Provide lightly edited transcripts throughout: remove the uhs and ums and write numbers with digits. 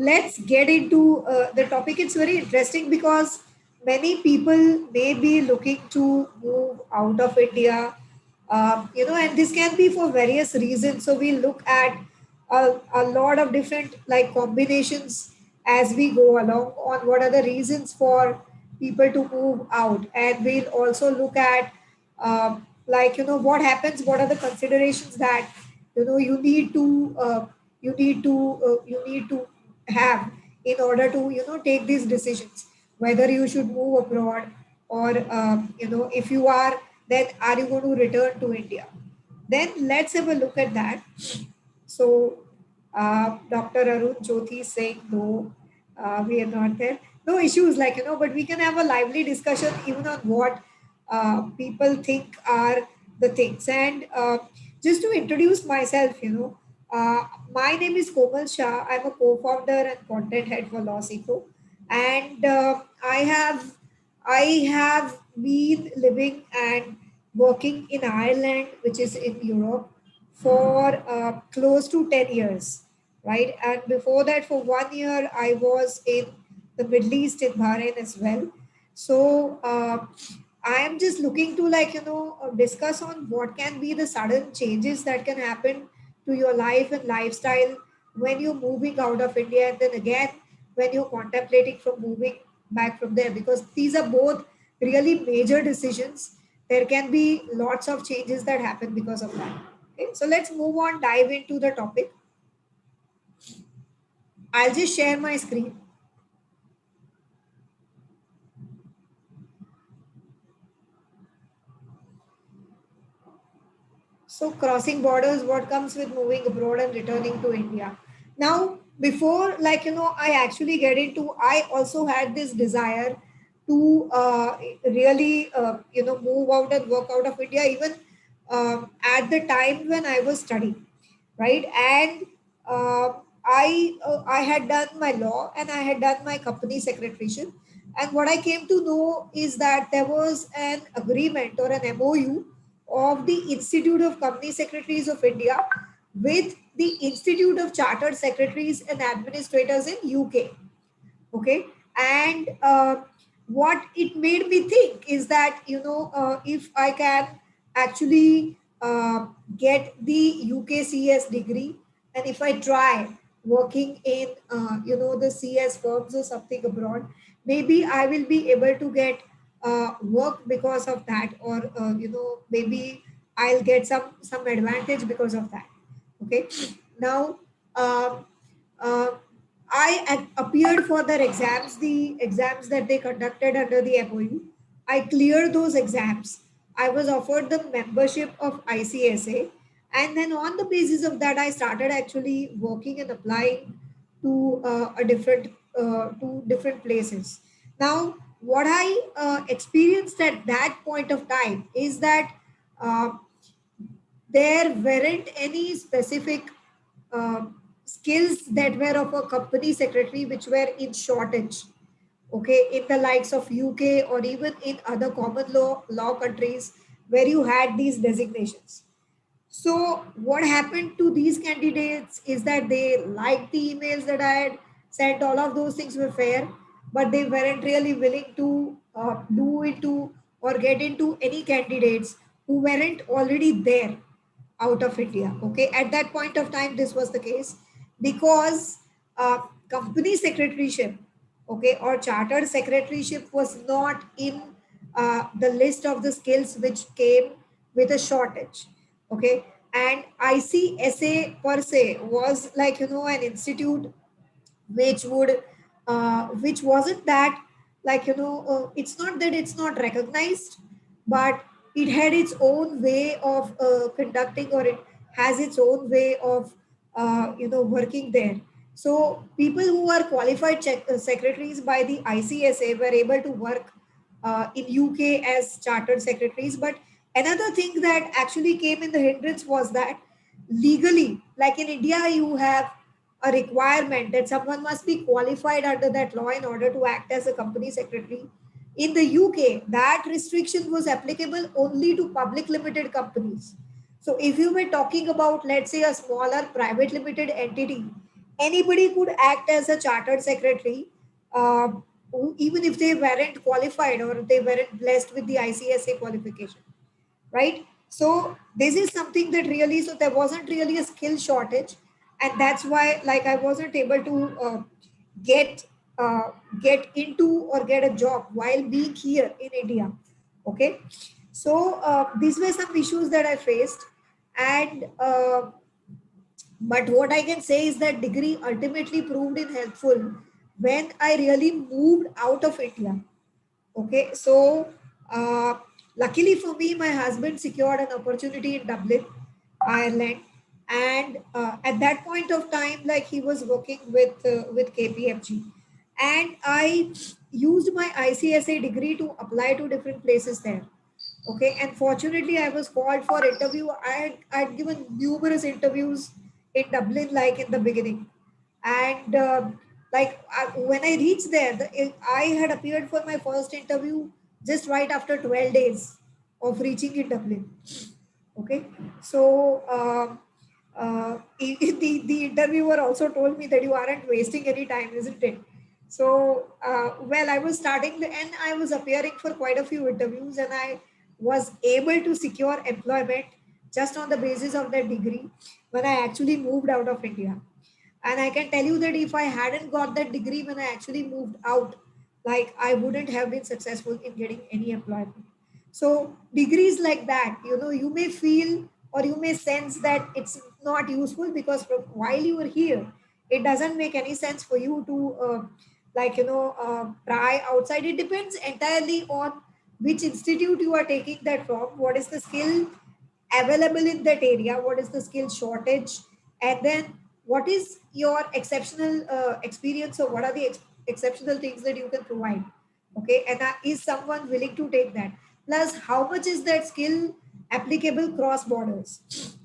let's get into the topic. It's very interesting because many people may be looking to move out of India, and this can be for various reasons. So we look at a lot of different like combinations as we go along on what are the reasons for people to move out, and we'll also look at what happens, what are the considerations that you need to have in order to take these decisions, whether you should move abroad or if you are, then are you going to return to India. Then let's have a look at that. So Dr. Arun Jyoti is saying no, we are not there, no issues, but we can have a lively discussion even on what people think are the things. And just to introduce myself, my name is Komal Shah. I'm a co-founder and content head for 𝗯𝗍. And I have been living and working in Ireland, which is in Europe, for close to 10 years, right? And before that, for 1 year, I was in the Middle East in Bahrain as well. So I am just looking to discuss on what can be the sudden changes that can happen to your life and lifestyle when you're moving out of India, and then again when you're contemplating from moving back from there, because these are both really major decisions. There can be lots of changes that happen because of that. Okay, so let's move on, dive into the topic. I'll just share my screen. So crossing borders, what comes with moving abroad and returning to India? Now, before I actually get into, I also had this desire to really move out and work out of India, even at the time when I was studying, right? And I had done my law and I had done my company secretaryship. And what I came to know is that there was an agreement or an MOU of the Institute of Company Secretaries of India with the Institute of Chartered Secretaries and Administrators in UK. Okay, and what it made me think is that if I can actually get the UKCS degree, and if I try working in the CS firms or something abroad, maybe I will be able to get work because of that, or maybe I'll get some advantage because of that. Okay, now um, uh, I appeared for their exams, the exams that they conducted under the MOU. I cleared those exams. I was offered the membership of ICSA. And then on the basis of that, I started actually working and applying to to different places. Now, what I experienced at that point of time is that uh, there weren't any specific uh, skills that were of a company secretary which were in shortage, okay, in the likes of UK or even in other common law countries where you had these designations. So what happened to these candidates is that they liked the emails that I had sent. All of those things were fair, but they weren't really willing to do it to or get into any candidates who weren't already there out of India. Okay, at that point of time, this was the case because company secretaryship, okay, or chartered secretaryship was not in the list of the skills which came with a shortage. Okay, and ICSA per se was an institute which would which wasn't that it's not that it's not recognized, but it had its own way of conducting, or it has its own way of working there. So people who are qualified secretaries by the ICSA were able to work in UK as chartered secretaries. But another thing that actually came in the hindrance was that legally, like in India, you have a requirement that someone must be qualified under that law in order to act as a company secretary. In the UK, that restriction was applicable only to public limited companies. So if you were talking about, let's say, a smaller private limited entity, anybody could act as a chartered secretary, even if they weren't qualified or they weren't blessed with the ICSA qualification, right? So this is something that really, so there wasn't really a skill shortage, and that's why, like, I wasn't able to get uh, get into or get a job while being here in India. Okay, so these were some issues that I faced, and but what I can say is that degree ultimately proved in helpful when I really moved out of India. Okay, so uh, luckily for me, my husband secured an opportunity in Dublin, Ireland, and at that point of time, like, he was working with 𝗂𝗶𝗄𝗃, and I used my ICSA degree to apply to different places there. Okay, and fortunately, I was called for interview. I'd given numerous interviews in Dublin, like in the beginning, and when I reached there, I had appeared for my first interview just right after 12 days of reaching in Dublin. Okay, so the interviewer also told me that you aren't wasting any time, isn't it? So well, I was starting and I was appearing for quite a few interviews, and I was able to secure employment just on the basis of that degree when I actually moved out of India. And I can tell you that if I hadn't got that degree when I actually moved out, like, I wouldn't have been successful in getting any employment. So degrees like that, you may feel or you may sense that it's not useful because from while you are here, it doesn't make any sense for you to try outside. It depends entirely on which institute you are taking that from, what is the skill available in that area, what is the skill shortage, and then what is your exceptional experience, or what are the exceptional things that you can provide. Okay, and is someone willing to take that, plus how much is that skill applicable cross borders.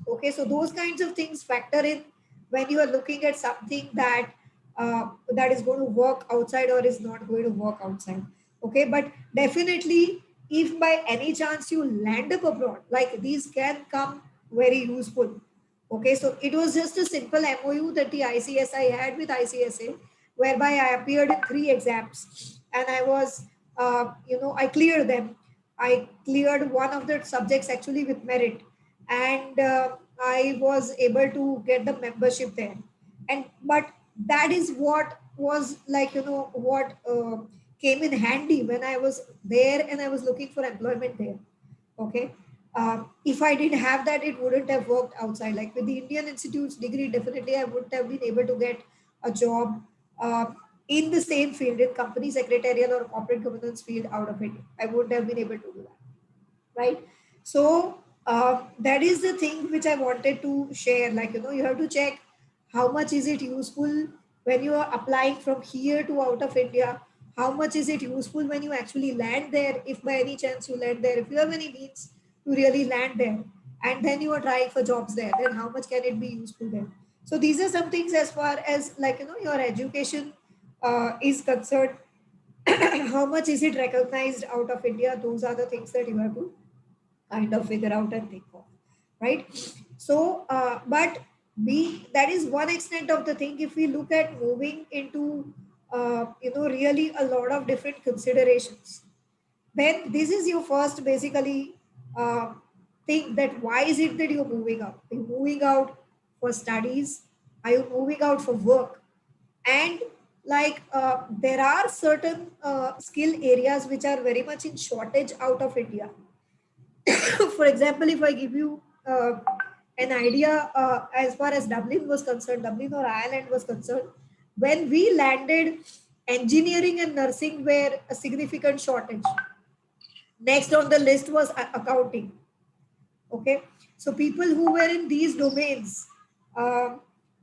Okay, so those kinds of things factor in when you are looking at something that is going to work outside or is not going to work outside. Okay, but definitely, if by any chance you land up abroad, like, these can come very useful. Okay, so it was just a simple MOU that the ICSI had with ICSA, whereby I appeared in 3 exams, and I was, I cleared them. I cleared one of the subjects actually with merit, and I was able to get the membership there. And but that is what was, like, what came in handy when I was there and I was looking for employment there. Okay, if I didn't have that, it wouldn't have worked outside. Like, with the Indian Institute's degree, definitely I wouldn't have been able to get a job uh, in the same field, in company secretarial or corporate governance field out of India. I wouldn't have been able to do that, right? So that is the thing which I wanted to share. Like, you have to check how much is it useful when you are applying from here to out of India. How much is it useful when you actually land there, if by any chance you land there, if you have any means to really land there, and then you are trying for jobs there, then how much can it be useful there. So these are some things as far as, like, your education is concerned. How much is it recognized out of India? Those are the things that you have to kind of figure out and think of, right? So but that is one extent of the thing. If we look at moving into really a lot of different considerations, then this is your first, basically, uh, thing, that why is it that you're moving out? Are you moving out for studies? Are you moving out for work? And, like, there are certain skill areas which are very much in shortage out of India. For example, if I give you an idea, as far as Dublin was concerned, Dublin or Ireland was concerned, when we landed, engineering and nursing were a significant shortage. Next on the list was accounting. Okay, so people who were in these domains,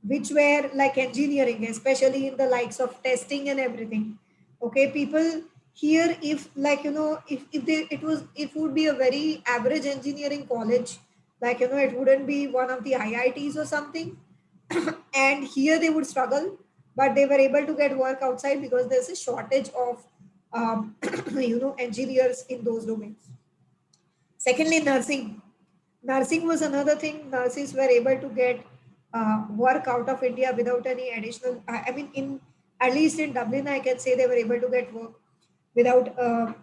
which were like engineering, especially in the likes of testing and everything. Okay, people here, if, like, if they it was it would be a very average engineering college, like, it wouldn't be one of the IITs or something. And here they would struggle, but they were able to get work outside because there's a shortage of engineers in those domains. Secondly, nursing. Nursing was another thing. Nurses were able to get work out of India without any additional, I mean, in at least in Dublin, I can say they were able to get work without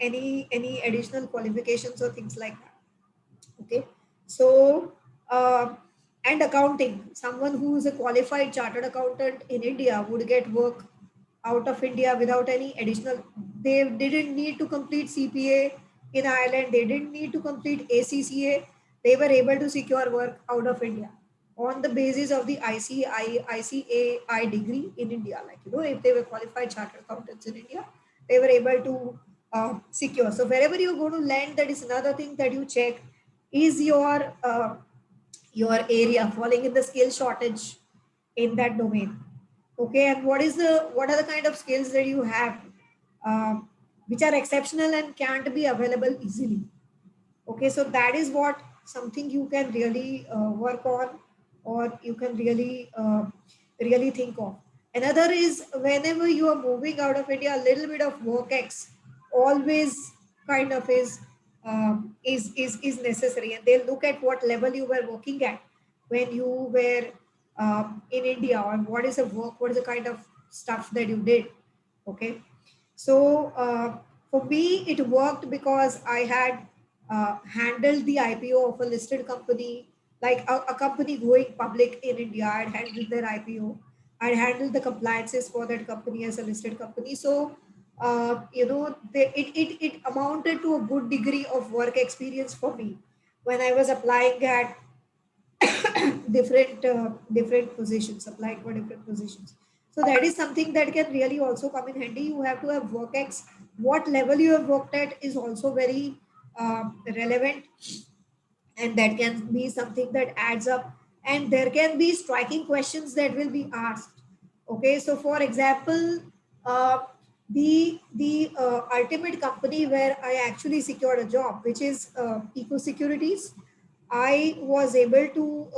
any additional qualifications or things like that. Okay, so and accounting, someone who is a qualified chartered accountant in India would get work out of India without any additional. They didn't need to complete CPA in Ireland. They didn't need to complete ACCA. They were able to secure work out of India on the basis of the ICAI degree in India. Like, if they were qualified chartered accountants in India, they were able to secure. So wherever you go to land, that is another thing that you check. Is your area falling in the skill shortage in that domain? Okay, and what are the kind of skills that you have, which are exceptional and can't be available easily? Okay, so that is what something you can really work on, or you can really think of. Another is, whenever you are moving out of India, a little bit of work-ex always kind of is necessary, and they'll look at what level you were working at when you were in India, or what is the work, what is the kind of stuff that you did. Okay, so for me, it worked because I had handled the IPO of a listed company, like a company going public in India. I had handled their IPO. I handled the compliances for that company as a listed company. So, it amounted to a good degree of work experience for me when I was applying at different positions, applying for different positions. So that is something that can really also come in handy. You have to have work ex. What level you have worked at is also very relevant, and that can be something that adds up. And there can be striking questions that will be asked. Okay, so for example, uh, the ultimate company where I actually secured a job, which is 𝗖𝗍𝘀𝗀𝗶𝗀𝗃, I was able to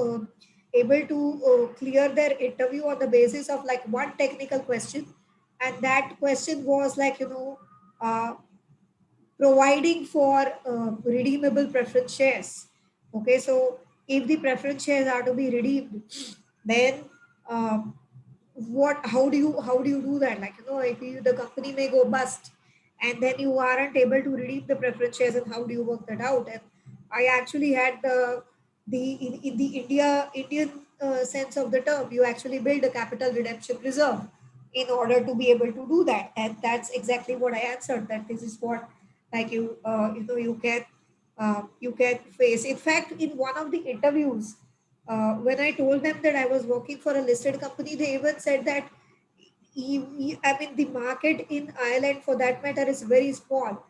clear their interview on the basis of like one technical question, and that question was like, uh, providing for redeemable preference shares. Okay, so if the preference shares are to be redeemed, then um, how do you do that? Like, if the company may go bust, and then you aren't able to redeem the preference shares, and how do you work that out? And I actually had in the Indian sense of the term, you actually build a capital redemption reserve in order to be able to do that. And that's exactly what I answered, that this is what, like, you can face. In fact, in one of the interviews, when I told them that I was working for a listed company, they even said that I mean, the market in Ireland, for that matter, is very small.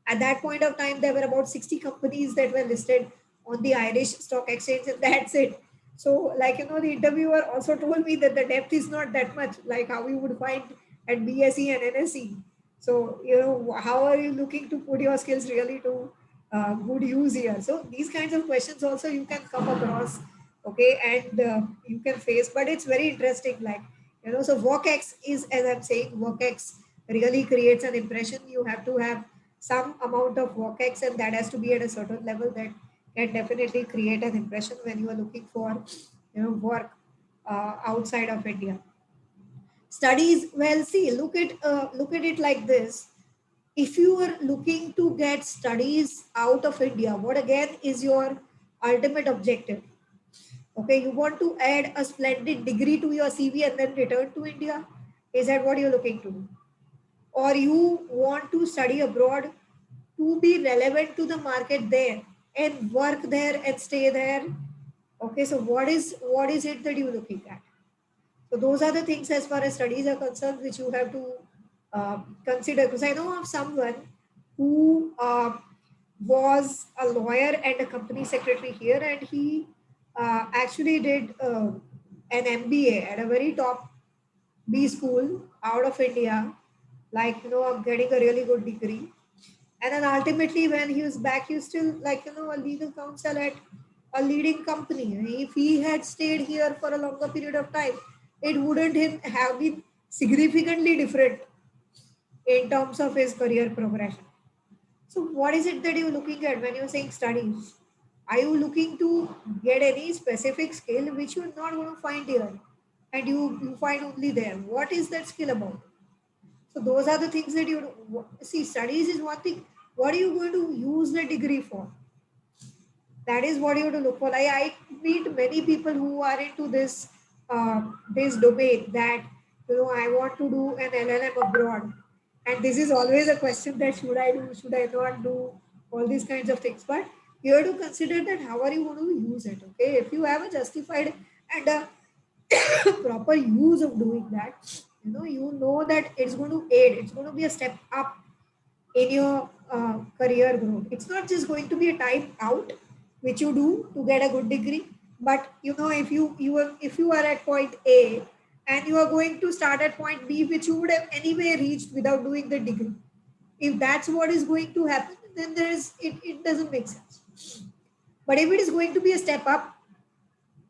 At that point of time, there were about 60 companies that were listed on the Irish Stock Exchange, and that's it. So, like, the interviewer also told me that the depth is not that much, like how you would find at BSE and NSE. So, how are you looking to put your skills really to good use here? So, these kinds of questions also you can come across, okay, and you can face, but it's very interesting. Like, so WorkX is, as I'm saying, WorkX really creates an impression. You have to have some amount of WorkX, and that has to be at a certain level that can definitely create an impression when you are looking for, work outside of India. Studies, well, see, look at it like this. If you are looking to get studies out of India, what again is your ultimate objective? Okay, you want to add a splendid degree to your CV and then return to India? Is that what you're looking to do? Or you want to study abroad to be relevant to the market there and work there and stay there? Okay, so what is it that you're looking at? So those are the things as far as studies are concerned, which you have to consider. Because I know of someone who was a lawyer and a company secretary here, and he actually did an MBA at a very top B school out of India, like, getting a really good degree. And then ultimately, when he was back, he was still, like, a legal counsel at a leading company. If he had stayed here for a longer period of time, it wouldn't have been significantly different in terms of his career progression. So, what is it that you're looking at when you're saying studies? Are you looking to get any specific skill which you're not going to find here and you find only there? What is that skill about? So those are the things that you see. Studies is one thing. What are you going to use the degree for? That is what you have to look for. Like I meet many people who are into this domain that I want to do an LLM abroad, and this is always a question that should I do, should I not do, all these kinds of things. But you have to consider that how are you going to use it. Okay, if you have a justified and a proper use of doing that, you know that it's going to aid, it's going to be a step up in your career growth. It's not just going to be a time out which you do to get a good degree, but if you are at point A and you are going to start at point B, which you would have anyway reached without doing the degree. If that's what is going to happen, then it doesn't make sense. But if it is going to be a step up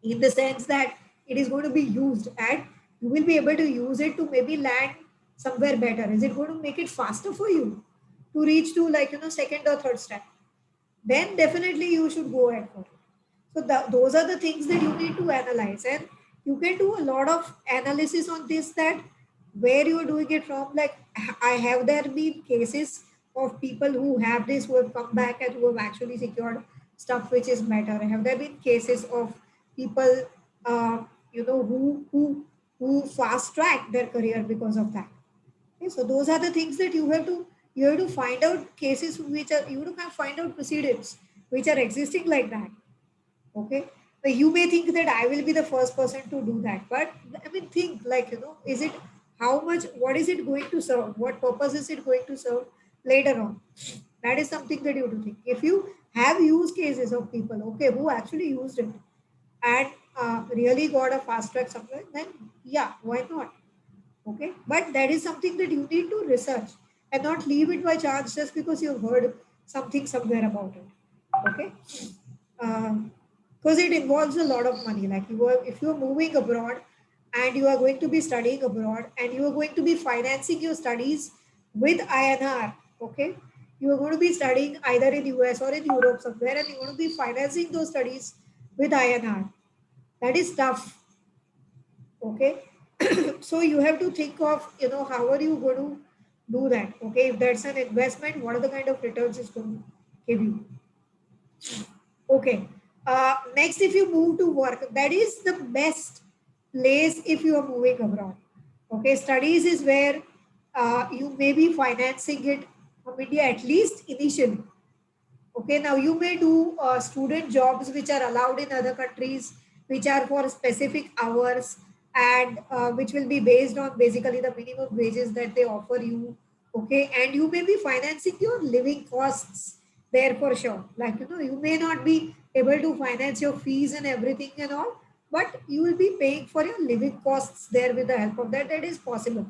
in the sense that it is going to be used and you will be able to use it to maybe land somewhere better, is it going to make it faster for you to reach to second or third step? Then definitely you should go ahead for it. So those are the things that you need to analyze, and you can do a lot of analysis on this, that where you are doing it from. Like I have there been cases of people who have this, who have come back and who have actually secured stuff which is better. Have there been cases of people who fast track their career because of that? Okay, so those are the things that you have to find out cases which are, you have to find out precedents which are existing like that. Okay. So you may think that I will be the first person to do that, but I mean, think like, is it, how much, what is it going to serve? What purpose is it going to serve later on? That is something that you have to think. If you have use cases of people, okay, who actually used it and really got a fast track somewhere, then yeah, why not? Okay. But that is something that you need to research and not leave it by chance just because you've heard something somewhere about it. Okay. Because it involves a lot of money. Like if you are moving abroad and you are going to be studying abroad and you are going to be financing your studies with INR, okay, you are going to be studying either in US or in Europe somewhere, and you're going to be financing those studies with INR. That is tough. Okay. So you have to think of, how are you going to do that? Okay, if that's an investment, what are the kind of returns it's going to give you? Okay. Next, if you move to work, that is the best place if you are moving abroad. Okay, studies is where you may be financing it from India, at least initially. Okay, now you may do student jobs which are allowed in other countries, which are for specific hours, and which will be based on basically the minimum wages that they offer you. Okay, and you may be financing your living costs there for sure. Like, you may not be able to finance your fees and everything and all, but you will be paying for your living costs there with the help of that. That is possible.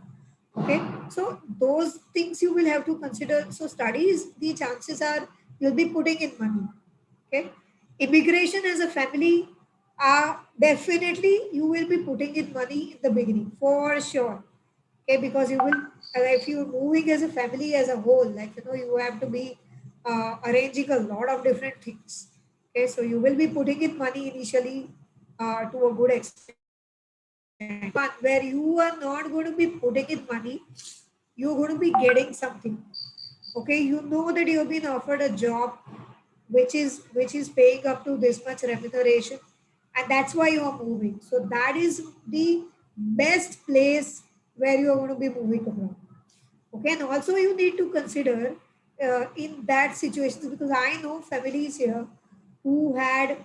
Okay, so those things you will have to consider. So studies, the chances are you'll be putting in money. Okay, immigration as a family, definitely you will be putting in money in the beginning for sure. Okay, because you will, if you're moving as a family as a whole, like, you have to be arranging a lot of different things. Okay, so you will be putting in money initially to a good extent. But where you are not going to be putting in money, you're going to be getting something. Okay, you know that you've been offered a job which is paying up to this much remuneration, and that's why you are moving. So that is the best place where you are going to be moving abroad. Okay, and also you need to consider in that situation, because I know families here who had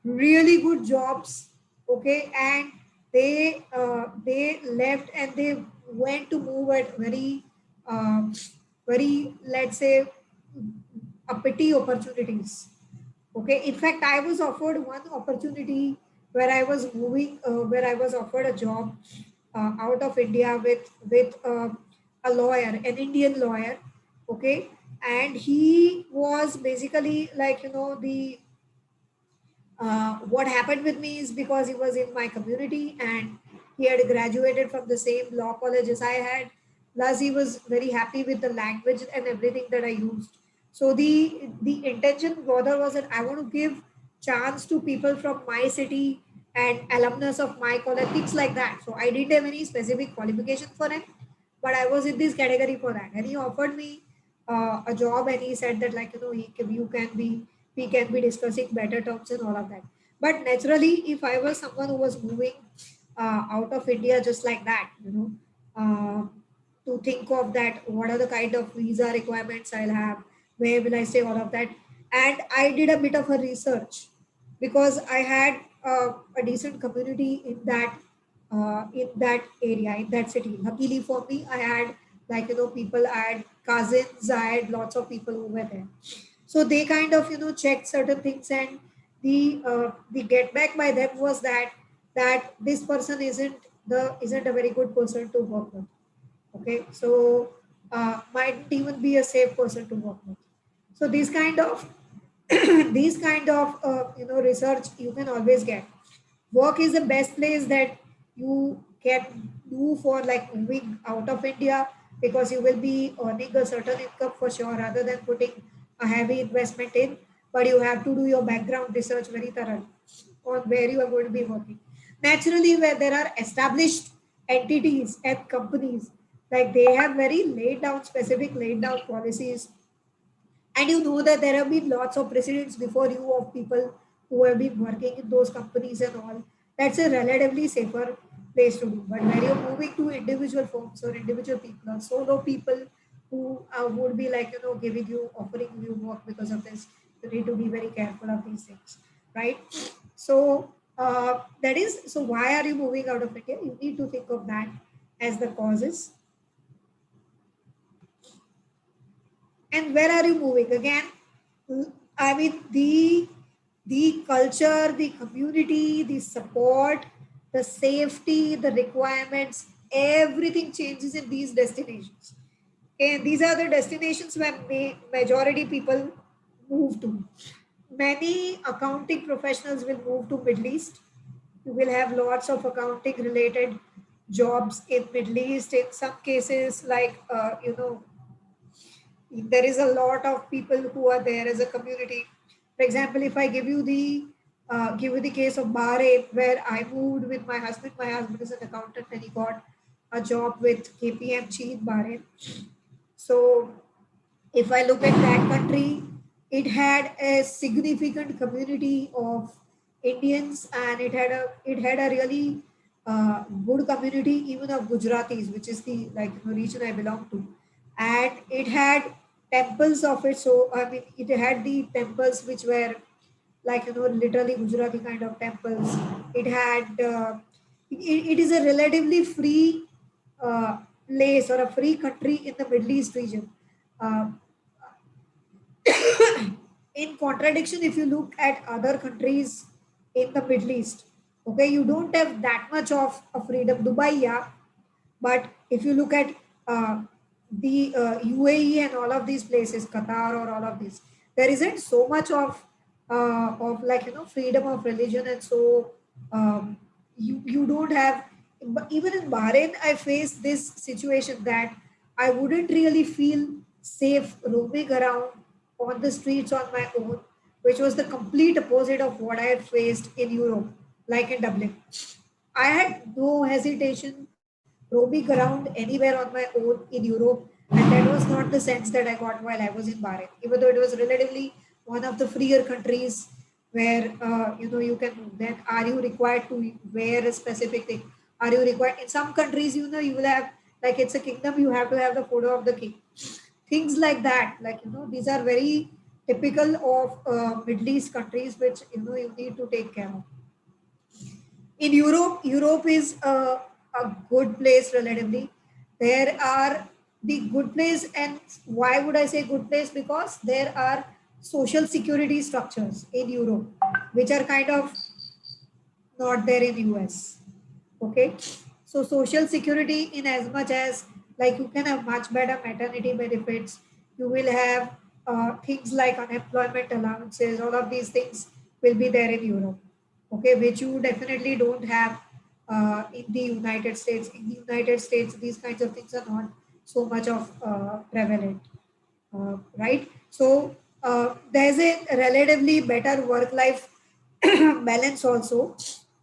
really good jobs. Okay, and they left and they went to move at very, let's say, a petty opportunities. Okay, in fact, I was offered one opportunity where I was moving, where I was offered a job out of India with a lawyer, an Indian lawyer. Okay, and he was basically like, the what happened with me is because he was in my community and he had graduated from the same law college as I had. Plus, he was very happy with the language and everything that I used. So the intention rather was that I want to give chance to people from my city and alumnus of my college, things like that. So I didn't have any specific qualification for it, but I was in this category for that. And he offered me a job, and he said that, like, you can be, we can be discussing better terms and all of that. But naturally, if I was someone who was moving out of India just like that, to think of that, what are the kind of visa requirements I'll have, where will I stay, all of that. And I did a bit of a research because I had a decent community in that area, in that city. Luckily for me, I had, like, people, I had cousins, I had lots of people who were there. So they kind of, checked certain things, and the get back by them was that this person isn't a very good person to work with. Okay, so might even be a safe person to work with. So these kind of these kind of research you can always get. Work is the best place that you can do for, like, moving out of India, because you will be earning a certain income for sure, rather than putting a heavy investment in. But you have to do your background research very thoroughly on where you are going to be working. Naturally, where there are established entities and companies, like, they have very laid down, specific laid down policies, and you know that there have been lots of precedents before you of people who have been working in those companies and all. That's a relatively safer place to do. But when you're moving to individual firms or individual people or solo people who would be, like, giving you, offering you work because of this, you need to be very careful of these things, right? So that is, so why are you moving out of India? You need to think of that as the causes. And where are you moving? Again, I mean, the culture, the community, the support, the safety, the requirements, everything changes in these destinations. And these are the destinations where majority people move to. Many accounting professionals will move to Middle East. You will have lots of accounting related jobs in Middle East. In some cases, like, there is a lot of people who are there as a community. For example, if I give you the case of Bahrain, where I moved with my husband. My husband is an accountant, and he got a job with 𝗂𝗵𝘁 in Bahrain. So if I look at that country, it had a significant community of Indians, and it had a really good community even of Gujaratis, which is the, like, region I belong to, and it had temples of it. So I mean, it had the temples which were, like, literally Gujarati kind of temples. It had it is a relatively free place, or a free country in the Middle East region. Uh, in contradiction, if you look at other countries in the Middle East, okay, you don't have that much of a freedom. Dubai, yeah, but if you look at the UAE and all of these places, Qatar or all of these, there isn't so much of, like, freedom of religion, and so you don't have. But even in Bahrain, I faced this situation that I wouldn't really feel safe roaming around on the streets on my own, which was the complete opposite of what I had faced in Europe, like in Dublin. I had no hesitation roaming around anywhere on my own in Europe, and that was not the sense that I got while I was in Bahrain, even though it was relatively one of the freer countries where you can move. Then, are you required to wear a specific thing? Are you required in some countries? You will have, like, it's a kingdom. You have to have the photo of the king. Things like that. Like, these are very typical of Middle East countries, which you need to take care of. In Europe, Europe is a good place relatively. There are the good place, and why would I say good place? Because there are social security structures in Europe, which are kind of not there in US. Okay, so social security, in as much as, like, you can have much better maternity benefits, you will have things like unemployment allowances. All of these things will be there in Europe, okay, which you definitely don't have in the United States. In the United States, these kinds of things are not so much of prevalent. right? So there's a relatively better work-life balance also,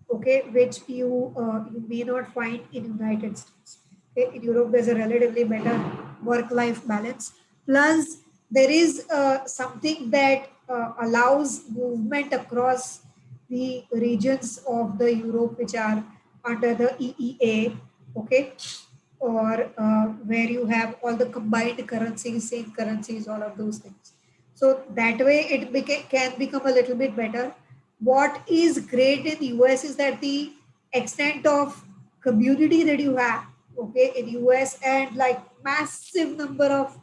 okay, which you may not find in United States. Okay, in Europe, there's a relatively better work-life balance. Plus, there is something that allows movement across the regions of the Europe which are under the EEA, okay, or where you have all the combined currencies, same currencies, all of those things. So that way can become a little bit better. What is great in US is that the extent of community that you have, okay, in US, and like massive number of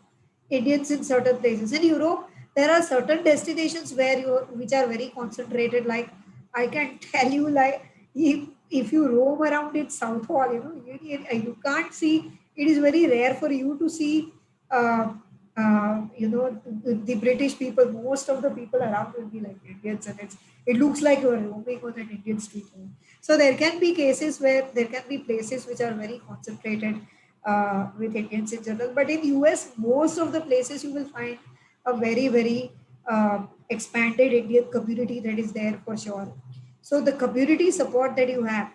Indians in certain places. In Europe, there are certain destinations where which are very concentrated. Like I can tell you, like if you roam around in South Hall, you can't see. It is very rare for you to see. The British people. Most of the people around will be like Indians, and it looks like you are roaming on an Indian street. So there can be cases where there can be places which are very concentrated with Indians in general. But in US, most of the places you will find a very expanded Indian community that is there for sure. So the community support that you have,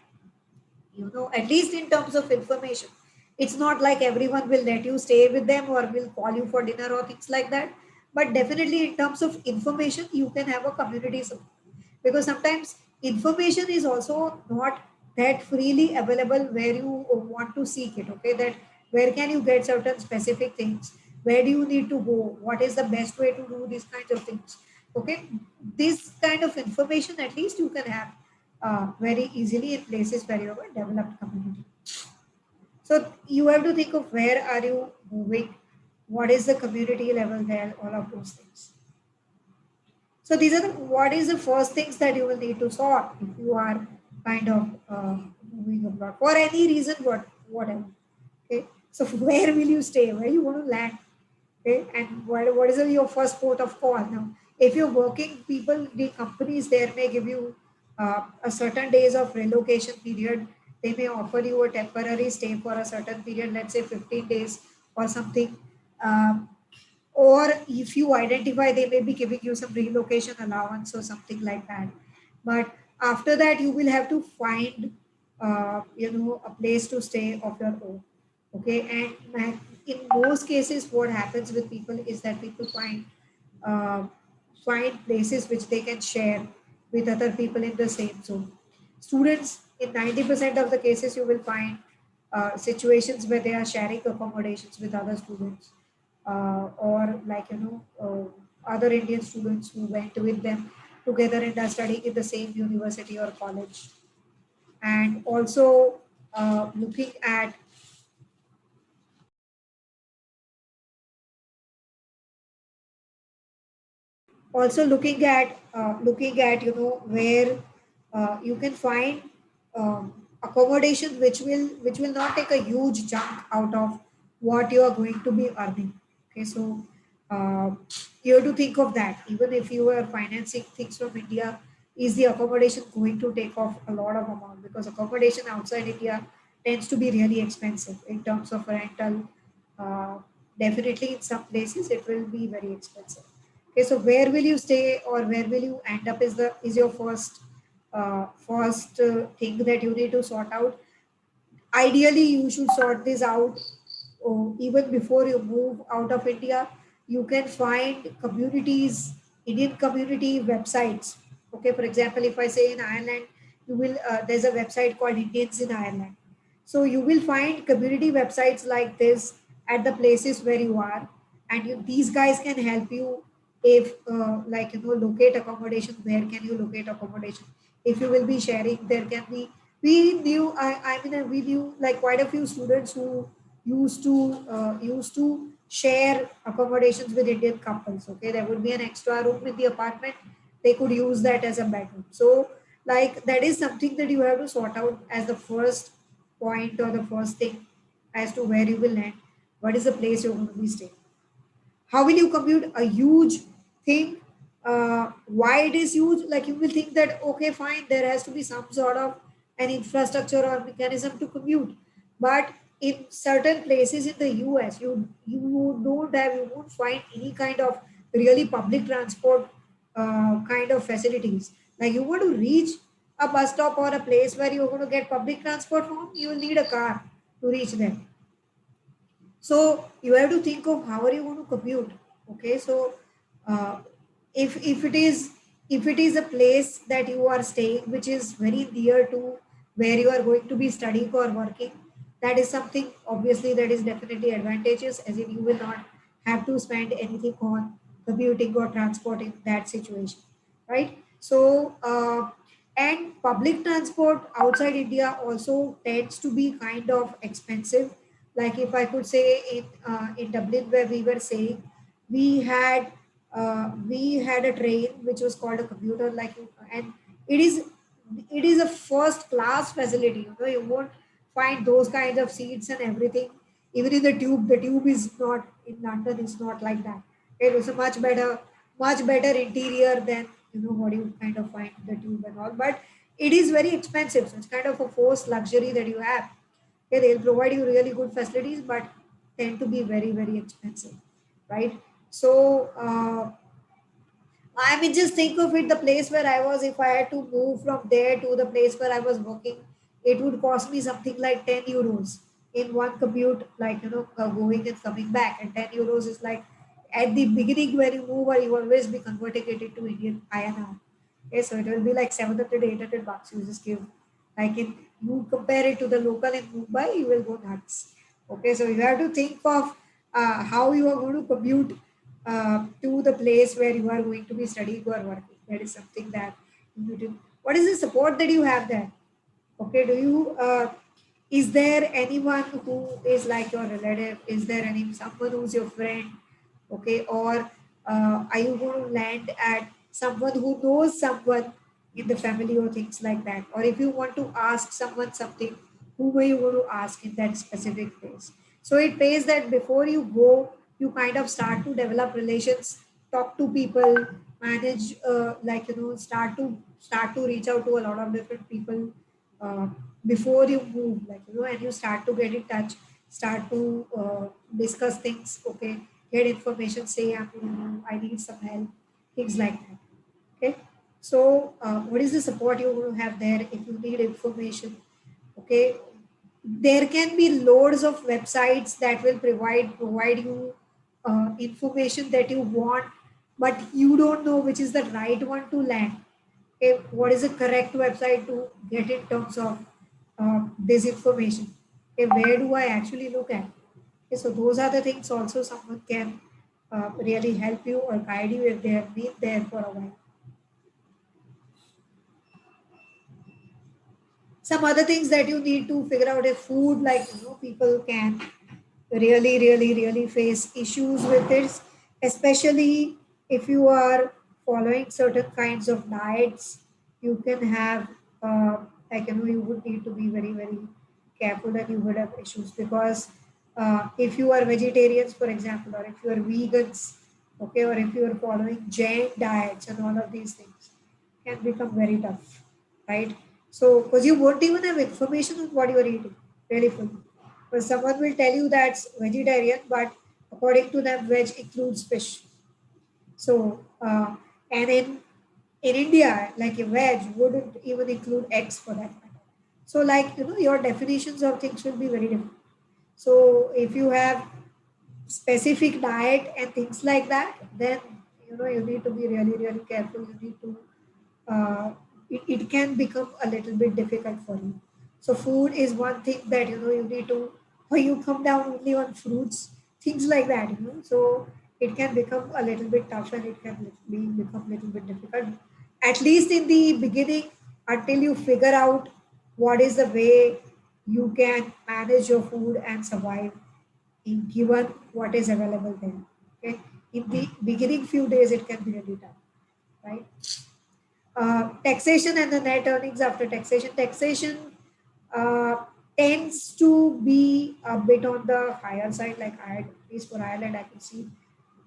at least in terms of information, it's not like everyone will let you stay with them or will call you for dinner or things like that. But definitely in terms of information, you can have a community support, because sometimes information is also not that freely available where you want to seek it. Okay, that where can you get certain specific things, where do you need to go, what is the best way to do these kinds of things. Okay, this kind of information at least you can have very easily in places where you have a developed community. So you have to think of where are you moving, what is the community level there, all of those things. So these are what is the first things that you will need to sort if you are kind of moving abroad for any reason, whatever. Okay. So where will you stay? Where you want to land? Okay. And what is your first port of call? Now, if you're working, the companies there may give you a certain days of relocation period. They may offer you a temporary stay for a certain period, let's say 15 days or something. Um, or if you identify, they may be giving you some relocation allowance or something like that. But after that you will have to find a place to stay of your own. Okay, and in most cases what happens with people is that people uh, find places which they can share with other people in the same zone. Students, in 90% of the cases you will find situations where they are sharing accommodations with other students, or like other Indian students who went with them together and are studying in the same university or college. And also looking at looking at where you can find accommodation which will not take a huge chunk out of what you are going to be earning. Okay, so uh, you have to think of that. Even if you are financing things from India, is the accommodation going to take off a lot of amount? Because accommodation outside India tends to be really expensive in terms of rental. uh, Definitely in some places it will be very expensive. Okay, so where will you stay or where will you end up is your first thing that you need to sort out. Ideally, you should sort this out even before you move out of India. You can find communities, Indian community websites. Okay, for example, if I say in Ireland, there's a website called Indians in Ireland. So you will find community websites like this at the places where you are, and these guys can help you if locate accommodation. Where can you locate accommodation? If you will be sharing, there can be. We knew like quite a few students who used to share accommodations with Indian couples. Okay, there would be an extra room in the apartment. They could use that as a bedroom. So like that is something that you have to sort out as the first point or the first thing as to where you will land. What is the place you're going to be staying? How will you commute? A huge thing. Why it is huge? Like you will think that okay, fine, there has to be some sort of an infrastructure or mechanism to commute, but in certain places in the US, you won't find any kind of really public transport kind of facilities. Like you want to reach a bus stop or a place where you're going to get public transport from, you will need a car to reach there. So you have to think of how are you going to commute. Okay, so uh, if it is a place that you are staying which is very near to where you are going to be studying or working, that is something obviously that is definitely advantageous, as in you will not have to spend anything on commuting or transport in that situation, right? So and public transport outside India also tends to be kind of expensive. Like if I could say in Dublin where we were saying, we had we had a train which was called a commuter, like, and it is it is a first class facility. You know, you won't find those kinds of seats and everything. Even in the tube, is not in London. It's not like that. It was a much better interior than, you know, what you kind of find in the tube and all. But it is very expensive, so it's kind of a forced luxury that you have. Okay, they'll provide you really good facilities, but tend to be very expensive, right? So I mean, just think of it, the place where I was, if I had to move from there to the place where I was working, it would cost me something like 10 euros in one commute, like, you know, going and coming back. And 10 euros is like, at the beginning when you move, or you always be converting it into Indian INR. Okay, so it will be like 700, 800 bucks you just give. Like, if you compare it to the local in Mumbai, you will go nuts. Okay, so you have to think of how you are going to commute to the place where you are going to be studying or working. That is something that you need to. What is the support that you have there? Okay, do you is there anyone who is like your relative? Is there any someone who's your friend? Okay, or are you going to land at someone who knows someone in the family or things like that? Or if you want to ask someone something, who were you going to ask in that specific place? So it pays that before you go, you kind of start to develop relations, talk to people, manage, like, you know, start to reach out to a lot of different people uh, before you move, like, you know, and you start to get in touch, start to discuss things. Okay, get information, say I'm going to move, I need some help, things like that. Okay, so what is the support you're going to have there if you need information? Okay, there can be loads of websites that will provide you information that you want, but you don't know which is the right one to land. Okay, what is the correct website to get in terms of this information? Okay, where do I actually look at? Okay, so those are the things also someone can really help you or guide you if they have been there for a while. Some other things that you need to figure out is food, like, you know, people can really face issues with this, especially if you are following certain kinds of diets. You can have like, you know, you would need to be very careful, and you would have issues because if you are vegetarians, for example, or if you are vegans, okay, or if you are following Jain diets, and all of these things can become very tough, right? So, because you won't even have information on what you are eating, really full. Because someone will tell you that's vegetarian, but according to them, veg includes fish. So, and in India, like a veg wouldn't even include eggs for that matter. So, like, you know, your definitions of things will be very different. So, if you have specific diet and things like that, then, you know, you need to be really careful. You need to it can become a little bit difficult for you. So food is one thing that, you know, you need to, or you come down only on fruits, things like that, you know. So it can become a little bit tough, and it can become a little bit difficult, at least in the beginning, until you figure out what is the way you can manage your food and survive in given what is available there. Okay, in the beginning few days it can be really tough, right? Taxation and the net earnings after taxation. Taxation uh, tends to be a bit on the higher side. Like I, at least for Ireland, I can see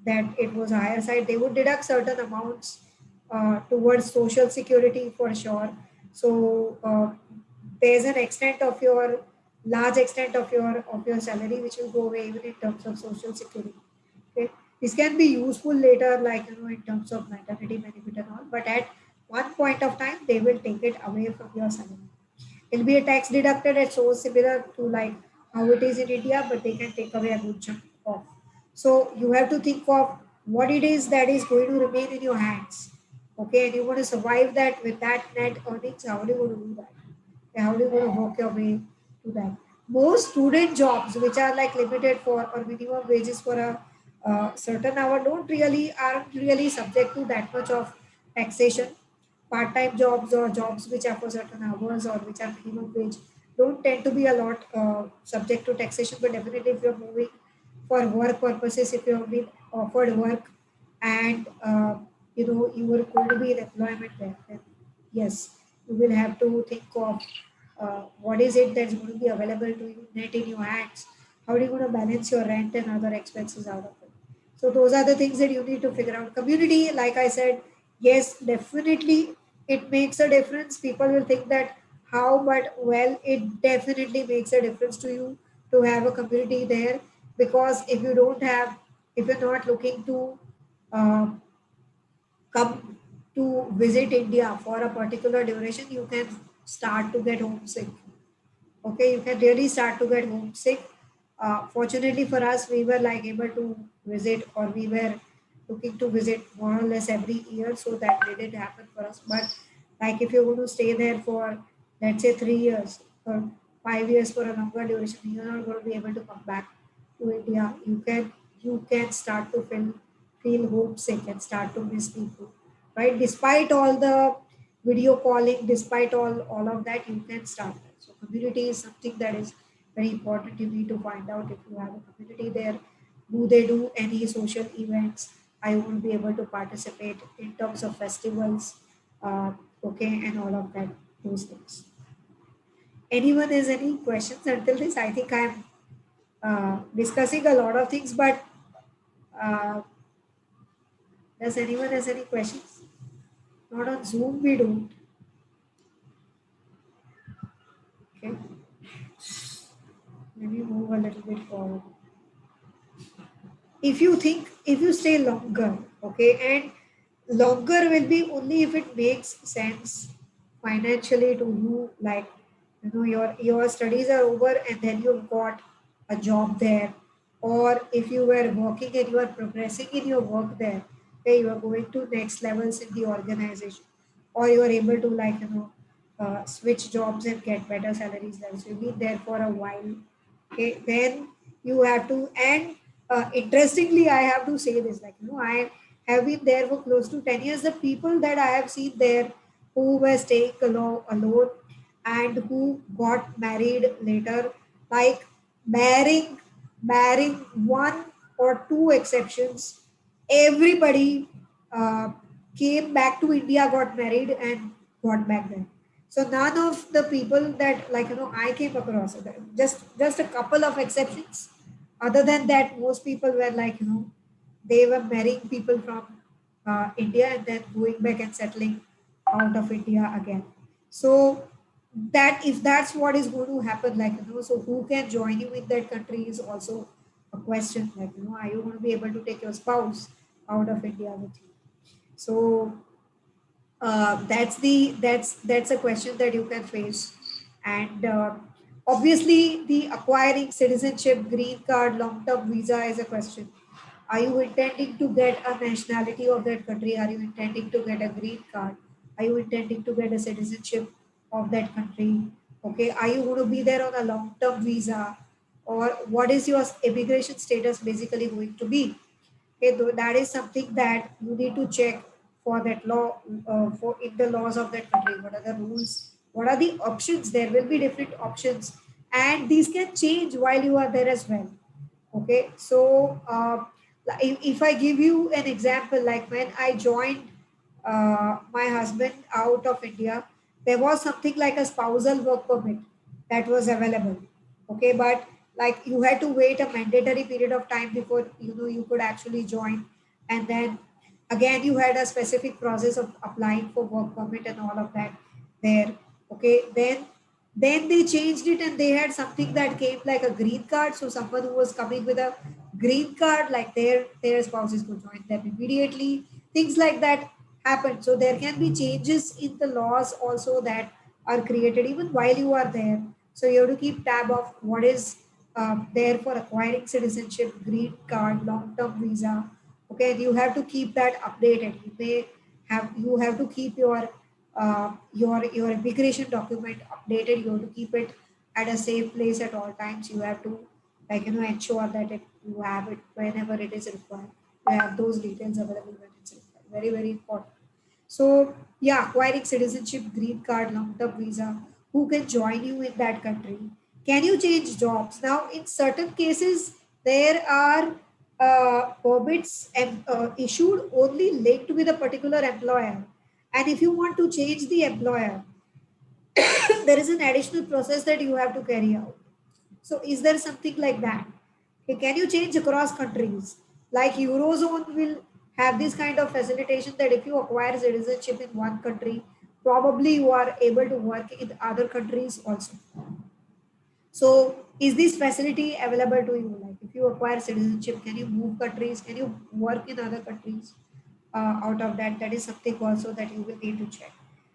that it was a higher side. They would deduct certain amounts towards social security for sure. So there's an extent of your large extent of your salary, which will go away even in terms of social security. Okay, this can be useful later, like in terms of maternity benefit and all. But at one point of time, they will take it away from your salary. It'll be a tax deducted at so similar to like how it is in India, but they can take away a good chunk off. So you have to think of what it is that is going to remain in your hands. Okay, and you want to survive that with that net earnings. How are you going to do that? And how are you going to work your way to that? Most student jobs, which are like limited for or minimum wages for a certain hour, aren't really subject to that much of taxation. Part-time jobs or jobs which are for certain hours or which are minimum wage don't tend to be a lot subject to taxation. But definitely, if you're moving for work purposes, if you have been offered work and you were going to be in employment there, then yes, you will have to think of what is it that's going to be available to you net in your hands. How are you going to balance your rent and other expenses out of it? So those are the things that you need to figure out. Community, like I said, yes, definitely it makes a difference. People will think that how, but well, it definitely makes a difference to you to have a community there, because if you're not looking to uh, come to visit India for a particular duration, you can start to get homesick. Okay, you can really start to get homesick. Fortunately for us, we were like able to visit, or we were looking to visit more or less every year, so that didn't happen for us. But like if you're going to stay there for, let's say, 3 years or 5 years for a longer duration, you're not going to be able to come back to India. You can start to feel homesick and start to miss people, right? Despite all the video calling, despite all of that, you can start that. So community is something that is very important. You need to find out if you have a community there. Do they do any social events? I won't be able to participate in terms of festivals, okay, and all of that, those things. Anyone has any questions until this? I think I'm discussing a lot of things, but uh, does anyone has any questions? Not on Zoom, we don't. Okay, let me move a little bit forward. If you stay longer, okay, and longer will be only if it makes sense financially to you, like your studies are over and then you've got a job there, or if you were working and you are progressing in your work there, okay, you are going to next levels in the organization, or you are able to switch jobs and get better salaries there, so you've been there for a while. Okay, then you have to, and interestingly, I have to say this, I have been there for close to 10 years. The people that I have seen there who were staying alone and who got married later, like barring barring one or two exceptions, everybody uh, came back to India, got married, and got back there. So none of the people that I came across, just a couple of exceptions. Other than that, most people were they were marrying people from India and then going back and settling out of India again. So that if that's what is going to happen, so who can join you in that country is also a question. Are you going to be able to take your spouse out of India with you? So that's a question that you can face, and obviously the acquiring citizenship, green card, long term visa is a question. Are you intending to get a nationality of that country? Are you intending to get a green card? Are you intending to get a citizenship of that country? Okay, are you going to be there on a long term visa, or what is your immigration status basically going to be? Okay, though that is something that you need to check for that law, for in the laws of that country. What are the rules? What are the options? There will be different options, and these can change while you are there as well. Okay, so if I give you an example, like when I joined my husband out of India, there was something like a spousal work permit that was available. Okay, but like you had to wait a mandatory period of time before you could actually join, and then again you had a specific process of applying for work permit and all of that there. Okay, then Then they changed it and they had something that came like a green card. So someone who was coming with a green card, like their spouses could join them immediately. Things like that happened. So there can be changes in the laws also that are created even while you are there. So you have to keep tab of what is there for acquiring citizenship, green card, long-term visa. Okay, and you have to keep that updated. You have to keep your immigration document updated. You have to keep it at a safe place at all times. You have to ensure that you have it whenever it is required. You have those details available when it's required. Very, very important. So yeah, acquiring citizenship, green card, long-term visa, who can join you in that country? Can you change jobs? Now, in certain cases, there are permits issued only linked with a particular employer. And if you want to change the employer, there is an additional process that you have to carry out. So is there something like that? Okay, can you change across countries? Like Eurozone will have this kind of facilitation that if you acquire citizenship in one country, probably you are able to work in other countries also. So is this facility available to you? Like if you acquire citizenship, can you move countries? Can you work in other countries? Out of that, that is something also that you will need to check.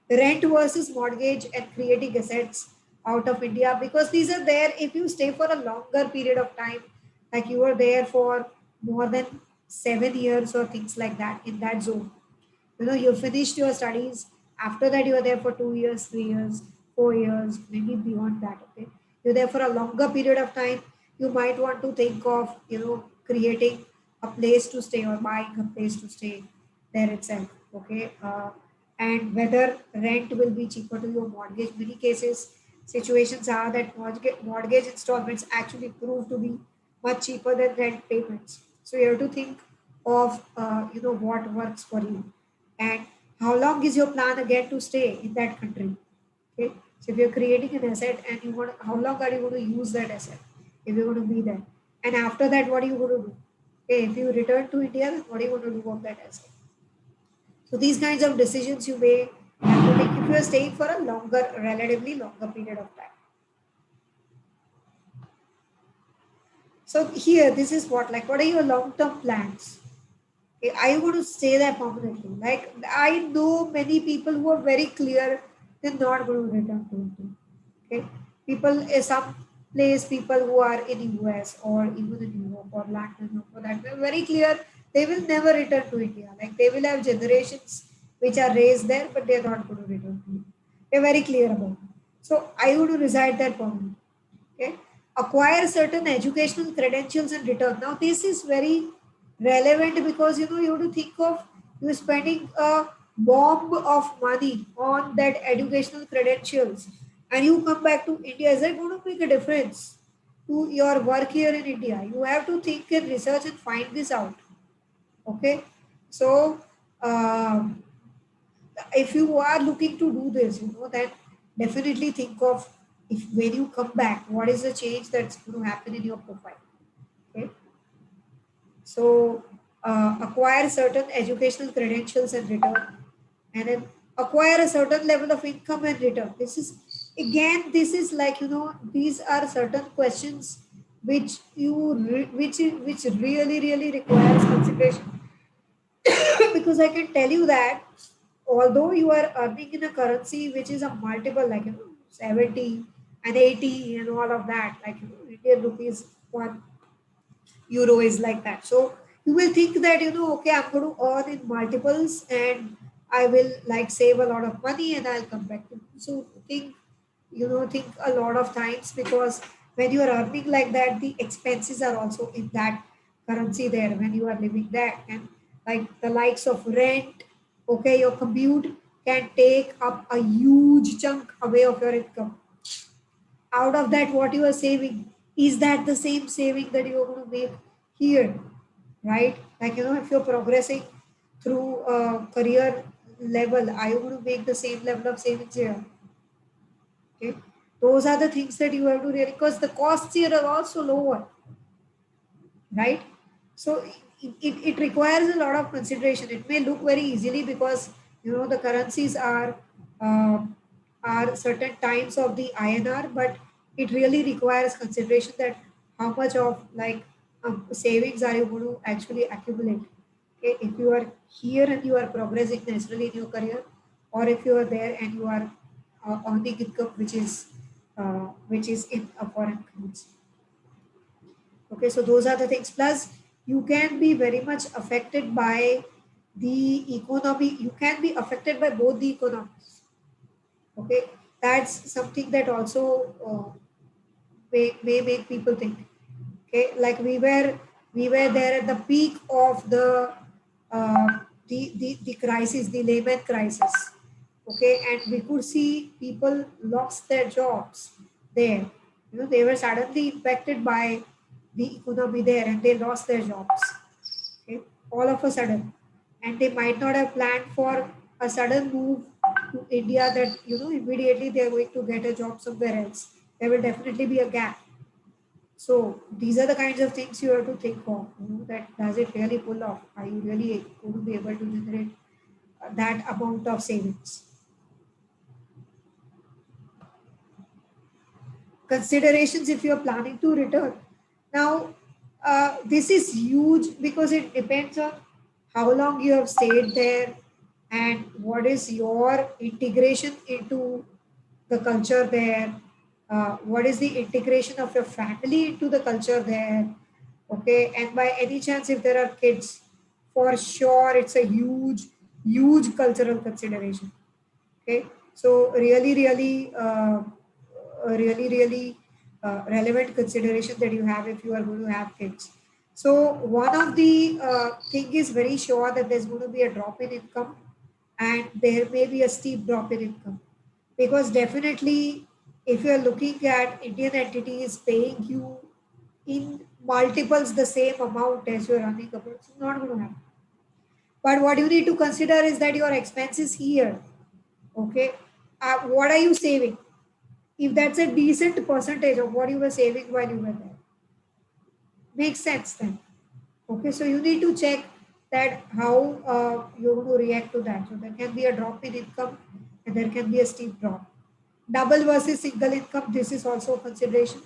Rent versus mortgage and creating assets out of India, because these are there if you stay for a longer period of time, like you are there for more than 7 years or things like that in that zone. You finished your studies. After that, you are there for 2 years, 3 years, 4 years, maybe beyond that. Okay, you're there for a longer period of time. You might want to think of creating a place to stay or buying a place to stay there itself. Okay, and whether rent will be cheaper to your mortgage. Many cases, situations are that mortgage installments actually prove to be much cheaper than rent payments. So you have to think of what works for you, and how long is your plan again to stay in that country. Okay, so if you're creating an asset and you want, how long are you going to use that asset if you're going to be there, and after that what are you going to do? Okay, if you return to India, then what are you going to do of that asset? So these kinds of decisions you may have to take if you are staying for a relatively longer period of time. So here, this is what are your long-term plans? Okay, are you going to stay there permanently? Like I know many people who are very clear they're not going to return to India. Okay, some place people who are in US or even in Europe or Latin or for that, they're very clear they will never return to India. Like they will have generations which are raised there, but they're not going to return to India. They're very clear about it. So I want to reside there permanently. Okay, acquire certain educational credentials and return. Now this is very relevant because you have to think of you spending a bomb of money on that educational credentials and you come back to India. Is that going to make a difference to your work here in India? You have to think and research and find this out. Okay, so um, if you are looking to do this, then definitely think of if when you come back, what is the change that's going to happen in your profile. Okay, so acquire certain educational credentials and return, and then acquire a certain level of income and return. This is like these are certain questions which which really really requires consideration. Because I can tell you that although you are earning in a currency which is a multiple like 70 and 80 and all of that, like Indian rupees 1 euro is like that. So you will think that okay, I'm going to earn in multiples and I will like save a lot of money and I'll come back to. So think a lot of times, because when you are earning like that, the expenses are also in that currency there when you are living there, and like the likes of rent, okay, your commute can take up a huge chunk away of your income. Out of that, what you are saving, is that the same saving that you are going to make here, right? Like if you're progressing through a career level, are you going to make the same level of savings here? Okay, those are the things that you have to really, because the costs here are also lower, right? So it requires a lot of consideration. It may look very easily because the currencies are uh, are certain times of the INR, but it really requires consideration that how much of like savings are you going to actually accumulate. Okay, if you are here and you are progressing naturally in your career, or if you are there and you are earning income which is in a foreign currency. Okay, so those are the things. Plus, you can be very much affected by the economy. You can be affected by both the economies. Okay, that's something that also may make people think. Okay, like we were there at the peak of uh, the crisis, the Lehman crisis. Okay, and we could see people lost their jobs there. They were suddenly impacted by the economy there, and they lost their jobs. Okay, all of a sudden, and they might not have planned for a sudden move to India that immediately they are going to get a job somewhere else. There will definitely be a gap. So these are the kinds of things you have to think of. That does it really pull off? Are you really going to be able to generate that amount of savings? Considerations if you are planning to return. Now, this is huge because it depends on how long you have stayed there and what is your integration into the culture there. What is the integration of your family into the culture there? Okay, and by any chance, if there are kids, for sure it's a huge cultural consideration. Okay, so really relevant consideration that you have if you are going to have kids. So one of the thing is very sure that there's going to be a drop in income, and there may be a steep drop in income, because definitely if you are looking at Indian entities paying you in multiples the same amount as you're earning abroad, it's not going to happen. But what you need to consider is that your expenses here. Okay, what are you saving? If that's a decent percentage of what you were saving while you were there, makes sense then. Okay, so you need to check that how you're going to react to that. So there can be a drop in income and there can be a steep drop. Double versus single income, this is also a consideration.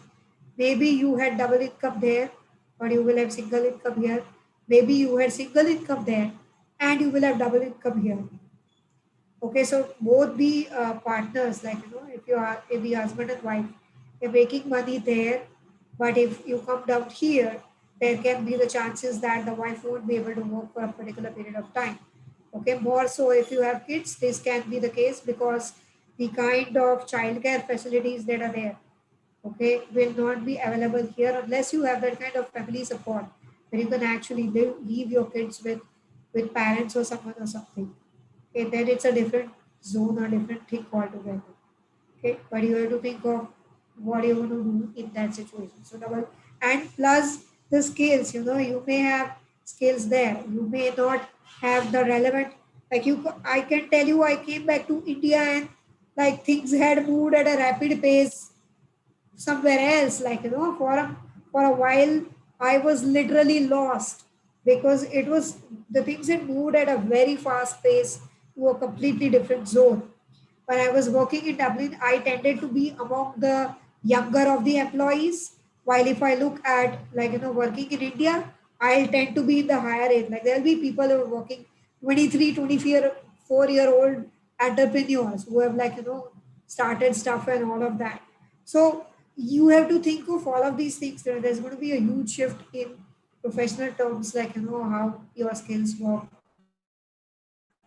Maybe you had double income there, but you will have single income here. Maybe you had single income there and you will have double income here. Okay, so both the partners, like if the husband and wife, they're making money there, but if you come down here, there can be the chances that the wife won't be able to work for a particular period of time. Okay, more so if you have kids, this can be the case because the kind of childcare facilities that are there, okay, will not be available here unless you have that kind of family support where you can actually leave your kids with parents or someone or something. Okay, then it's a different zone or different thing altogether. Okay, but you have to think of what you want to do in that situation. So double, and plus the skills, you may have skills there. You may not have the relevant, like I can tell you, I came back to India and like things had moved at a rapid pace somewhere else. Like for a while I was literally lost because it was the things had moved at a very fast pace to a completely different zone. When I was working in Dublin, I tended to be among the younger of the employees, while if I look at working in India, I'll tend to be in the higher age. Like there'll be people who are working 23 24-year-old entrepreneurs who have started stuff and all of that. So you have to think of all of these things. There's going to be a huge shift in professional terms, like how your skills work,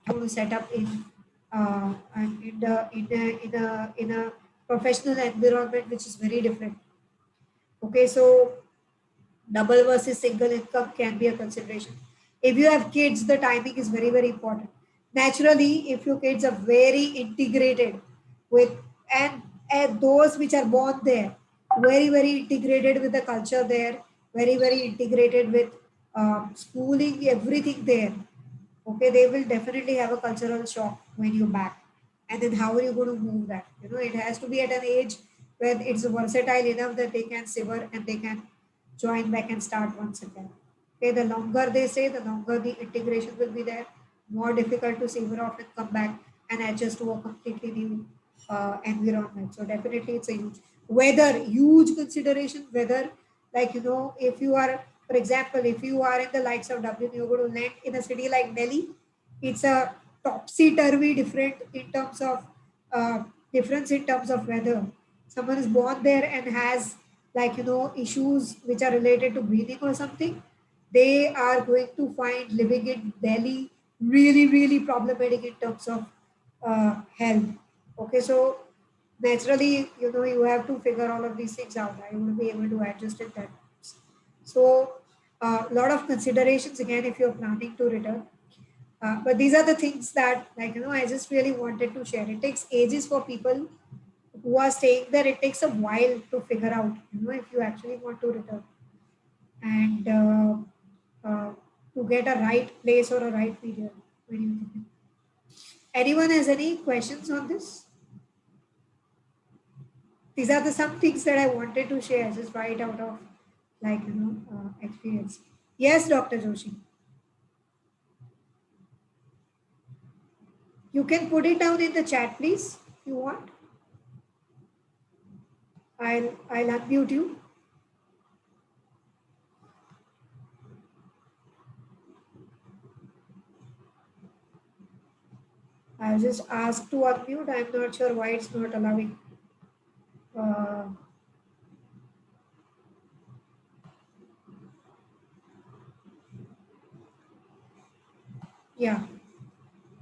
how to set up and in a professional environment which is very different. Okay, so double versus single income can be a consideration. If you have kids, the timing is very, very important. Naturally, if your kids are very integrated with, and those which are born there, very, very integrated with the culture there, very, very integrated with schooling, everything there. Okay, they will definitely have a cultural shock when you're back. And then how are you going to move that? It has to be at an age where it's versatile enough that they can simmer and they can join back and start once again. Okay, the longer they stay, the longer the integration will be there. More difficult to simmer off and come back and adjust to a completely new environment. So definitely it's a huge consideration, whether, like, if you are, for example, if you are in the likes of Dublin, you're going to land in a city like Delhi. It's a topsy-turvy uh, difference in terms of weather. Someone is born there and has, like, issues which are related to breathing or something, they are going to find living in Delhi really, really problematic in terms of health. Okay, so naturally, you have to figure all of these things out. I will be able to adjust it that. So, a lot of considerations again if you're planning to return. But these are the things that, like, I just really wanted to share. It takes ages for people who are staying there. It takes a while to figure out, if you actually want to return. And to get a right place or a right period. What do you think? Anyone has any questions on this? These are the some things that I wanted to share just right out of, like, experience. Yes, Dr. Joshi. You can put it down in the chat, please, if you want. I'll unmute you. I'll just ask to unmute. I'm not sure why it's not allowing. Yeah.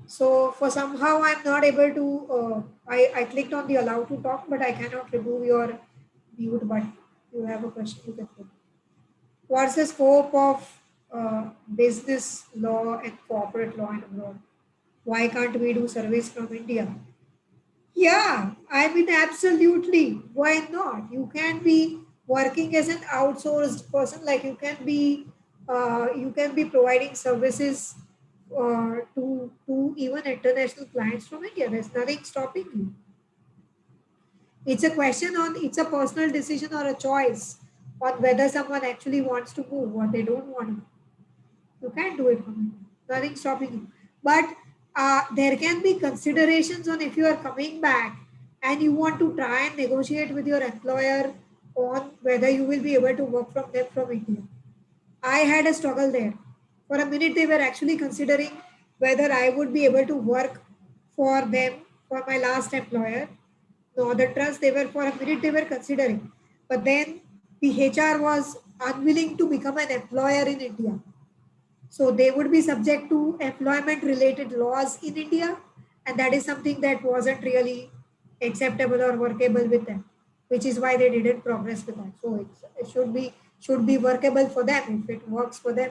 So for somehow I'm not able to, I clicked on the allow to talk, but I cannot remove your mute button. You have a question, you can put. What's the scope of business law and corporate law in abroad? Why can't we do service from India? Yeah, I mean, absolutely. Why not? You can be working as an outsourced person, like you can be providing services to even international clients from India. There's nothing stopping you. It's a personal decision or a choice on whether someone actually wants to move or they don't want to. You can't do it from India. Nothing stopping you. But there can be considerations on if you are coming back and you want to try and negotiate with your employer on whether you will be able to work from them from India. I had a struggle there. For a minute, they were actually considering whether I would be able to work for them, for my last employer. No other trust, they were, for a minute, they were considering. But then the HR was unwilling to become an employer in India. So they would be subject to employment related laws in India, and that is something that wasn't really acceptable or workable with them, which is why they didn't progress with that. So it should be workable for them. If it works for them,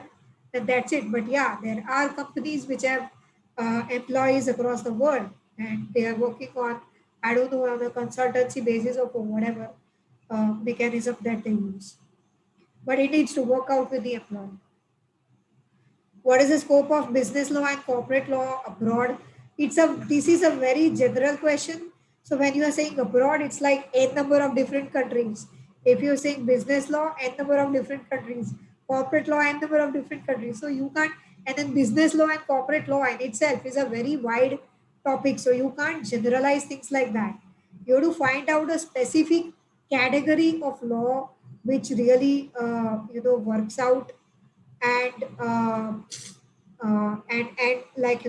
then that's it. But yeah, there are companies which have employees across the world, and they are working on, I don't know, on a consultancy basis or for whatever mechanism that they use. But it needs to work out with the employer. What is the scope of business law and corporate law abroad? This is a very general question. So when you are saying abroad, it's like n number of different countries. If you're saying business law, n number of different countries. Corporate law, n number of different countries. So you can't, and then business law and corporate law in itself is a very wide topic. So you can't generalize things like that. You have to find out a specific category of law which really works out and and like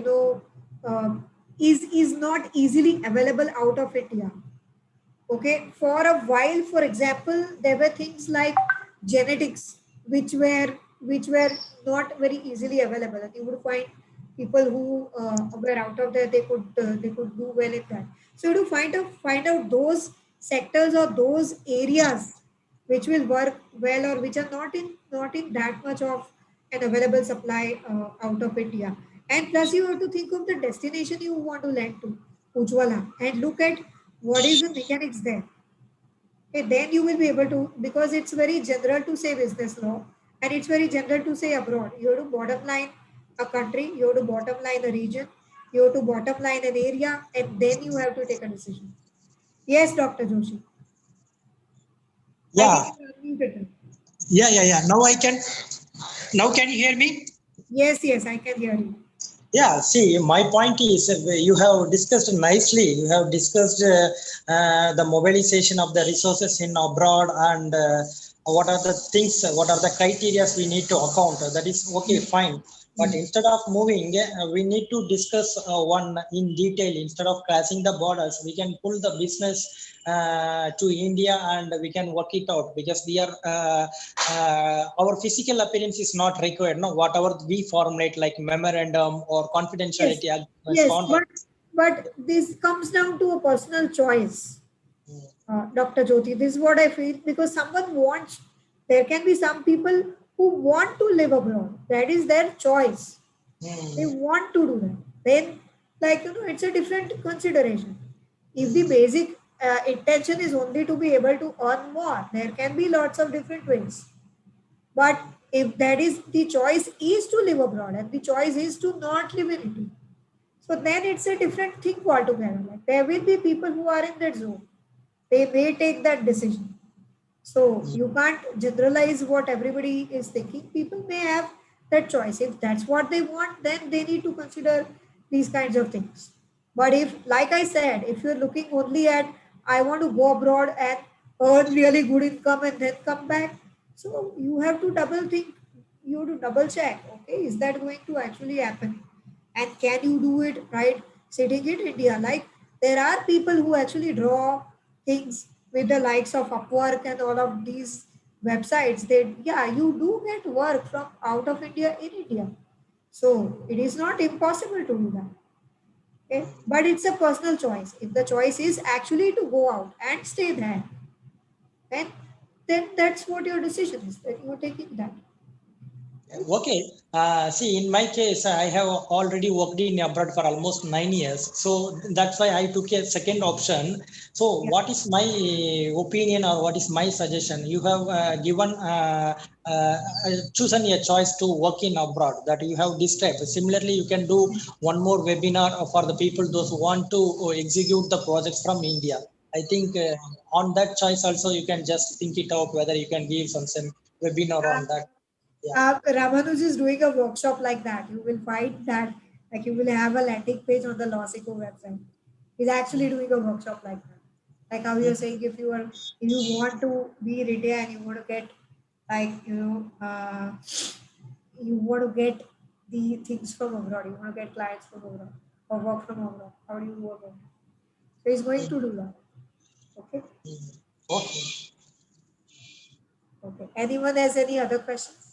is not easily available out of India. Okay, for a while, for example, there were things like genetics which were not very easily available, and you would find people who were out of there, they could do well in that. So to find out those sectors or those areas which will work well or which are not in that much of an available supply out of India. And plus, you have to think of the destination you want to land to, Ujwala, and look at what is the mechanics there. Okay, then you will be able to, because it's very general to say business law and it's very general to say abroad. You have to bottom line a country, you have to bottom line a region, you have to bottom line an area, and then you have to take a decision. Yes, Dr. Joshi. I Yeah. think you're unmuted. Yeah. Now can you hear me? Yes, I can hear you. Yeah, see, my point is you have discussed nicely. You have discussed the mobilization of the resources in abroad and what are the things, what are the criteria we need to account. That is okay, Yes. fine. But Yes. instead of moving, we need to discuss one in detail. Instead of crossing the borders, we can pull the business to India and we can work it out because we are our physical appearance is not required. No, whatever we formulate like memorandum or Yes. confidentiality agreements, Yes. contracts. But this comes down to a personal choice. Dr. Jyoti, this is what I feel because someone wants, there can be some people who want to live abroad. That is their choice. They Hmm. want to do that. Then, like, it's a different consideration. If the Hmm. basic intention is only to be able to earn more, there can be lots of different ways. But if that is the choice is to live abroad and the choice is to not live in India, so then it's a different thing altogether. Like there will be people who are in that zone. They may take that decision. So you can't generalize what everybody is thinking. People may have that choice. If that's what they want, then they need to consider these kinds of things. But if, like I said, if you're looking only at, I want to go abroad and earn really good income and then come back, so you have to double think, you have to double check, okay, is that going to actually happen? And can you do it right sitting in India? Like there are people who actually draw things with the likes of Upwork and all of these websites. That yeah, you do get work from out of India in India. So it is not impossible to do that. Okay? But it's a personal choice. If the choice is actually to go out and stay there, then that's what your decision is. That you're taking that. Okay. See, in my case, I have already worked in abroad for almost 9 years. So that's why I took a second option. So Yeah. what is my opinion or what is my suggestion? You have given chosen a choice to work in abroad that you have described. Similarly, you can do one more webinar for the people those who want to execute the projects from India. I think on that choice also you can just think it out whether you can give some webinar on that. Yeah. Ramanuj is doing a workshop like that. You will find that, like, you will have a landing page on the 𝗯𝗍 website. He's actually doing a workshop like that. Like how you're saying, if you want to be in India and you want to get, like, you want to get the things from abroad, you want to get clients from abroad or work from abroad. How do you work on it? So he's going to do that. Okay. Okay. Okay. Anyone has any other questions?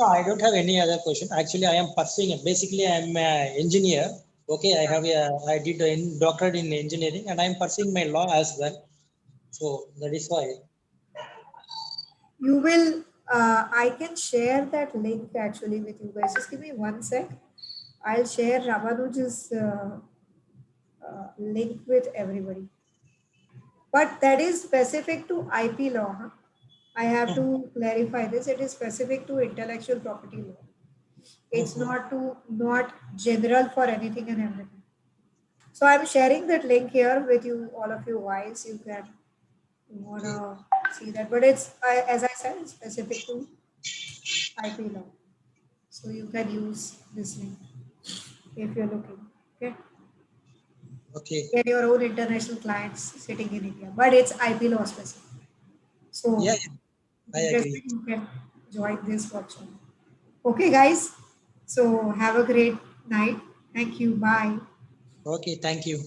No, I don't have any other question. Actually, I am pursuing it. Basically, I'm an engineer. Okay, I did a doctorate in engineering and I'm pursuing my law as well. So that is why. You will, I can share that link actually with you guys. Just give me one sec. I'll share Ramanuj's link with everybody. But that is specific to IP law. Huh? I have to clarify this. It is specific to intellectual property law. It's not general for anything and everything. So I'm sharing that link here with you, all of you guys. You Okay. wanna see that, but it's as I said, it's specific to IP law. So you can use this link if you're looking. Okay. Okay. Get your own international clients sitting in India, but it's IP law specific. Yeah, So yeah, if I interested, agree. you can join this workshop. Okay, guys. So have a great night. Thank you. Bye. Okay, thank you.